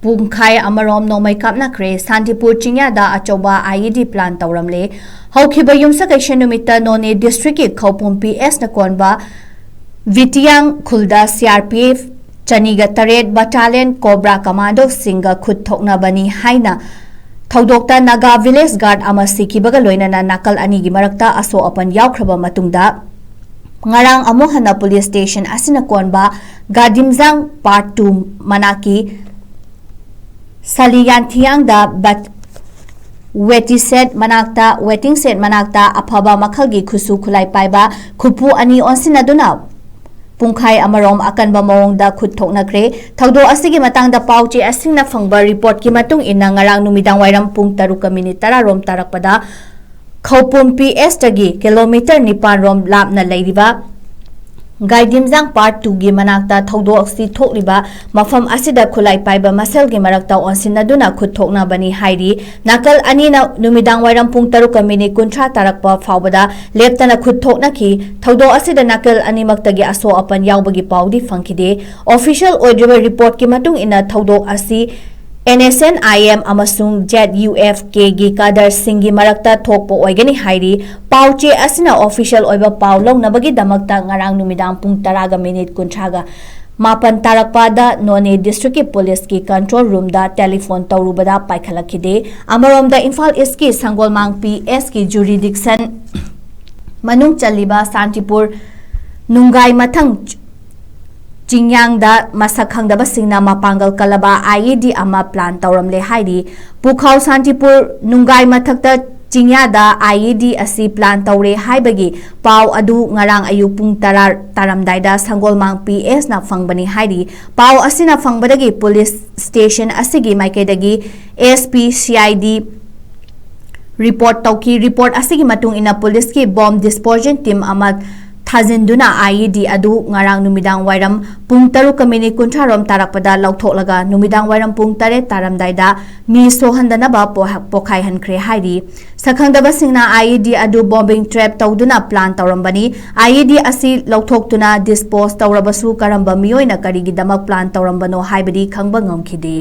Pukhai Amarom Nongmei Kapnakhre Shantipur Chingyangda Achouba Ied plan Touramre Haukiba Yumsa Numita None District Kaupum PS Nakonba Vitiang Kulda CRPF Chaniga Taret Battalion Cobra Commando Singa Kuthokna Bani Haina Thaudokta Naga Village Guard Amasiki Bagaloina Nakal Anigi Marakta Aso upon Yaukraba Matungda Ngarang Amohana Police Station Asinakonba Gaidimjangda Part 2 Manaki Chingyangda but waiting set manakta apaba makalgi kusu kulai paiba kupu ani onsinaduna Pukhai Amarom akan ba mawongda Kapnakhre thaudo asigi matangda pauchi asingna phangba report ki matung ina ngarang numidang wairam pung 3:10 rom tarakpada Kaupum PS tagi kilometer 9 rom lapna leiriba Gaidimjangda Part 2 gi manakta thaudo aksi thokliba mafam asida khulai paiba masel gi marakta onsinaduna khuthokna bani hairi nakal anina numidang wairam pung 3:30 tarakpa fawbada leptana khuthokna ki thaudo asida nakal animaktagi aso apan yawbagi paudi fangkide official audio report ki matung ina thaudo asi NSNIM amasung ZUFK gi kadar singi marakta thokpo oigani hairi pauche asina official oiba paulong nabagi damakta ngarang numidang pung 10:30 mapan tarakpada None District Police ki control room da telephone taurubada paikhalakide Amarom da Imphal East ki Sangolmang PS ki jurisdiction manung chaliba Shantipur nungai mathang Chingyangda masakhangdaba singna mapangal kalaba Ied ama plan Touramre hairi Pukhau Shantipur nungai mathakta Chingyangda Ied asi plan taure haibagi pau adu ngarang ayu pung 10 taramdaida Sangolmang PS na fangbani hairi pau asina fangbadagi police station asigi maikedagi SP CID report tauki report asigi matung ina police ki bomb disposal team ama Thazinduna Ied adu ngarang numidang wairam pung 3:30 rom tarakpada lauthoklaga numidang wairam pung 3 taramdaida mi sohandanaba Pukhai hankre hairi sakhangdaba singna Ied adu bombing trap tawduna plan tawrambani Ied asi lauthoktuna dispose tawrabasu karamba miyoina karigi damak plan tawrambano haibadi khangba ngamkhide